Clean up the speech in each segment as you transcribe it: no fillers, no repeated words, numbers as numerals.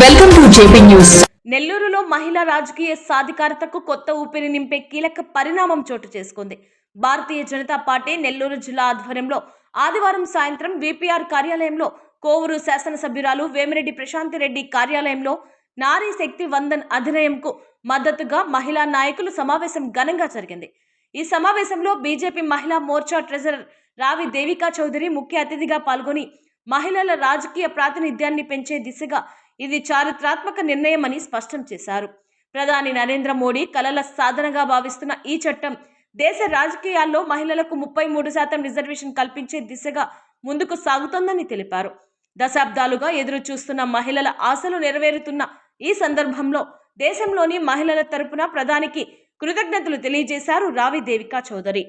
Welcome to JP news. నెల్లూరులో మహిళా రాజకీయ సాధికారతకు కొత్త ఊపిరి నింపే కీలక పరిణామం చోటు చేసుకుంది. భారతీయ జనతా పార్టీ నెల్లూరు జిల్లా ఆధ్వర్యంలో ఆదివారం సాయంత్రం విపిఆర్ కార్యాలయంలో, కోవూరు శాసనసభ్యురాలు వేమిరెడ్డి ప్రశాంతిరెడ్డి కార్యాలయంలో నారీ శక్తి వందన్ అధినయంకు మద్దతుగా మహిళా నాయకులు సమావేశం ఘనంగా జరిగింది. ఈ సమావేశంలో బీజేపీ మహిళా మోర్చా ట్రెజరర్ రావి దేవికా చౌదరి ముఖ్య అతిథిగా పాల్గొని మహిళల రాజకీయ ప్రాతినిధ్యాన్ని పెంచే దిశగా ఇది చారిత్రాత్మక నిర్ణయమని స్పష్టం చేశారు. ప్రధాని నరేంద్ర మోడీ కలల సాధనగా భావిస్తున్న ఈ చట్టం దేశ రాజకీయాల్లో మహిళలకు 33% రిజర్వేషన్ కల్పించే దిశగా ముందుకు సాగుతోందని తెలిపారు. దశాబ్దాలుగా ఎదురు చూస్తున్న మహిళల ఆశలు నెరవేరుతున్న ఈ సందర్భంలో దేశంలోని మహిళల తరపున ప్రధానికి కృతజ్ఞతలు తెలియజేశారు రావి దేవికా చౌదరి.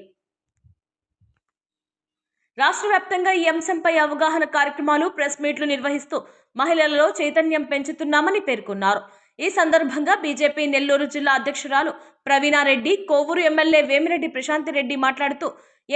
రాష్ట్ర వ్యాప్తంగా ఈ అంశంపై అవగాహన కార్యక్రమాలు, ప్రెస్ మీట్లు నిర్వహిస్తూ మహిళలలో చైతన్యం పెంచుతున్నామని పేర్కొన్నారు. ఈ సందర్భంగా బీజేపీ నెల్లూరు జిల్లా అధ్యక్షురాలు ప్రవీణారెడ్డి, కోవూరు ఎమ్మెల్యే వేమిరెడ్డి ప్రశాంతిరెడ్డి మాట్లాడుతూ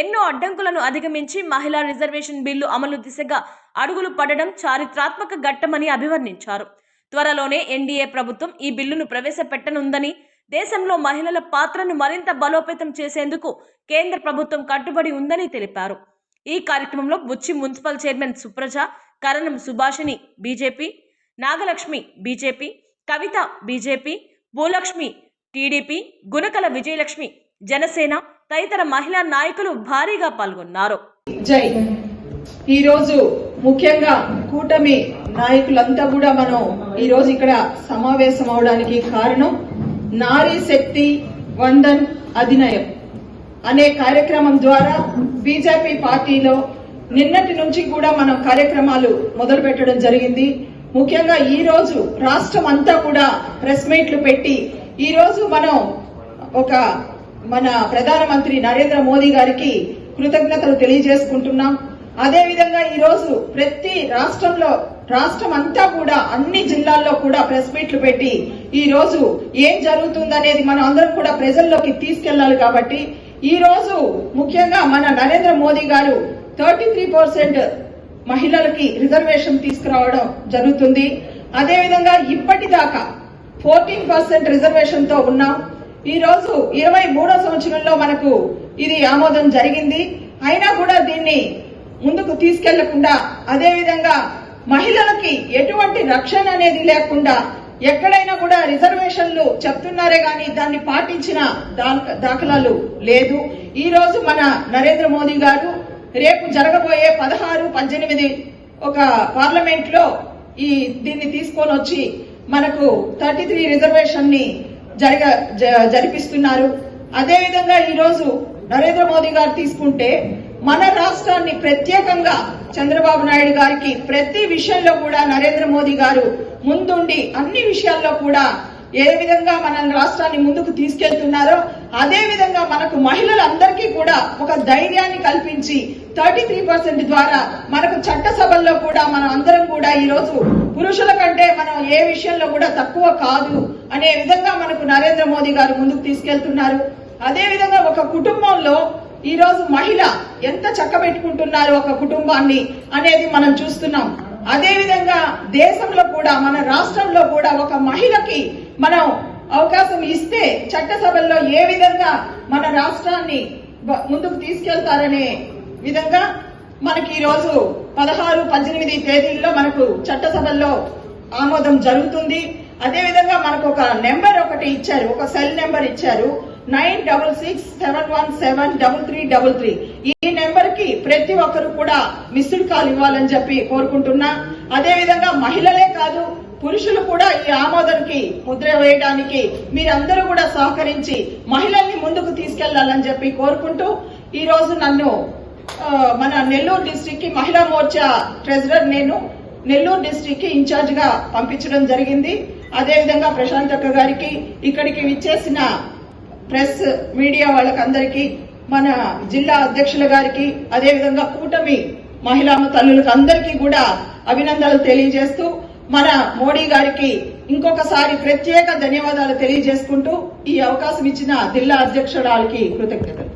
ఎన్నో అడ్డంకులను అధిగమించి మహిళా రిజర్వేషన్ బిల్లు అమలు దిశగా అడుగులు పడడం చారిత్రాత్మక ఘట్టమని అభివర్ణించారు. త్వరలోనే ఎన్డీఏ ప్రభుత్వం ఈ బిల్లును ప్రవేశపెట్టనుందని, దేశంలో మహిళల పాత్రను మరింత బలోపేతం చేసేందుకు కేంద్ర ప్రభుత్వం కట్టుబడి ఉందని తెలిపారు. ఈ కార్యక్రమంలో బుచ్చి మున్సిపల్ చైర్మన్ సుప్రజ, కరణం సుభాషిణి బీజేపీ, నాగలక్ష్మి బీజేపీ, కవిత బీజేపీ, భూలక్ష్మి టీడీపీ, గుణకల విజయలక్ష్మి జనసేన తదితర మహిళా నాయకులు భారీగా పాల్గొన్నారు. జై. ఈరోజు ముఖ్యంగా కూటమి నాయకులంతా కూడా మనం ఈరోజు ఇక్కడ సమావేశం అవడానికి కారణం నారీ శక్తి వందన్ అధినయం అనే కార్యక్రమం ద్వారా బీజేపీ పార్టీలో నిన్నటి నుంచి కూడా మనం కార్యక్రమాలు మొదలు పెట్టడం జరిగింది. ముఖ్యంగా ఈ రోజు రాష్ట్రం అంతా కూడా ప్రెస్ మీట్లు పెట్టి ఈ రోజు మనం మన ప్రధానమంత్రి నరేంద్ర మోదీ గారికి కృతజ్ఞతలు తెలియజేసుకుంటున్నాం. అదేవిధంగా ఈ రోజు ప్రతి రాష్ట్రం అంతా కూడా అన్ని జిల్లాల్లో కూడా ప్రెస్ మీట్లు పెట్టి ఈ రోజు ఏం జరుగుతుందనేది మనం అందరం కూడా ప్రజల్లోకి తీసుకెళ్లాలి. కాబట్టి ఈ రోజు ముఖ్యంగా మన నరేంద్ర మోదీ గారు 33% మహిళలకి రిజర్వేషన్ తీసుకురావడం జరుగుతుంది. అదేవిధంగా ఇప్పటిదాకా 14% రిజర్వేషన్ తో ఉన్నాం. ఈ రోజు 23వ సంవత్సరంలో మనకు ఇది ఆమోదం జరిగింది. అయినా కూడా దీన్ని ముందుకు తీసుకెళ్లకుండా, అదేవిధంగా మహిళలకి ఎటువంటి రక్షణ అనేది లేకుండా ఎక్కడైనా కూడా రిజర్వేషన్లు చెప్తున్నారే గాని దాన్ని పాటించిన దాఖలాలు లేదు. ఈ రోజు మన నరేంద్ర మోదీ గారు రేపు జరగబోయే 16, 18 ఒక పార్లమెంట్ లో దీన్ని తీసుకొని వచ్చి మనకు 33 రిజర్వేషన్ ని జరిపిస్తున్నారు. అదేవిధంగా ఈ రోజు నరేంద్ర మోదీ గారు తీసుకుంటే మన రాష్ట్రాన్ని ప్రత్యేకంగా చంద్రబాబు నాయుడు గారికి ప్రతి విషయంలో కూడా నరేంద్ర మోదీ గారు ముందుండి అన్ని విషయాల్లో కూడా ఏ విధంగా మన రాష్ట్రాన్ని ముందుకు తీసుకెళ్తున్నారో అదే విధంగా మనకు మహిళలందరికీ కూడా ఒక ధైర్యాన్ని కల్పించి 33% ద్వారా మనకు చట్టసభల్లో కూడా మనం అందరం కూడా ఈ రోజు పురుషుల కంటే మనం ఏ విషయంలో కూడా తక్కువ కాదు అనే విధంగా మనకు నరేంద్ర మోదీ గారు ముందుకు తీసుకెళ్తున్నారు. అదేవిధంగా ఒక కుటుంబంలో ఈ రోజు మహిళ ఎంత చక్కబెట్టుకుంటున్నారు ఒక కుటుంబాన్ని అనేది మనం చూస్తున్నాం. అదేవిధంగా దేశంలో కూడా మన రాష్ట్రంలో కూడా ఒక మహిళకి మనం అవకాశం ఇస్తే చట్టసభల్లో ఏ విధంగా మన రాష్ట్రాన్ని ముందుకు తీసుకెళ్తారనే విధంగా మనకి ఈ రోజు 16, 18 తేదీల్లో మనకు చట్టసభల్లో ఆమోదం జరుగుతుంది. అదేవిధంగా మనకు ఒక నెంబర్ ఒకటి ఇచ్చారు, ఒక సెల్ నెంబర్ ఇచ్చారు 9667173333. ఈ నెంబర్ కి ప్రతి ఒక్కరు కూడా మిస్డ్ కాల్ ఇవ్వాలని చెప్పి కోరుకుంటున్నా. అదేవిధంగా మహిళలే కాదు పురుషులు కూడా ఈ ఆమోదానికి ముద్ర వేయడానికి మీరందరూ కూడా సహకరించి మహిళల్ని ముందుకు తీసుకెళ్లాలని చెప్పి కోరుకుంటూ ఈ రోజు నన్ను మన నెల్లూరు డిస్ట్రిక్ట్ కి మహిళా మోర్చా ట్రెజరర్ నేను నెల్లూరు డిస్ట్రిక్ట్ కి ఇన్ఛార్జ్ గా పంపించడం జరిగింది. అదేవిధంగా ప్రశాంత్ అక్క గారికి, ఇక్కడికి విచ్చేసిన ప్రెస్ మీడియా వాళ్ళకందరికీ, మన జిల్లా అధ్యక్షుల గారికి, అదేవిధంగా కూటమి మహిళా తల్లులకు అందరికీ కూడా అభినందనలు తెలియజేస్తూ మన మోడీ గారికి ఇంకొకసారి ప్రత్యేక ధన్యవాదాలు తెలియజేసుకుంటూ ఈ అవకాశం ఇచ్చిన జిల్లా అధ్యక్షురాలకి కృతజ్ఞతలు.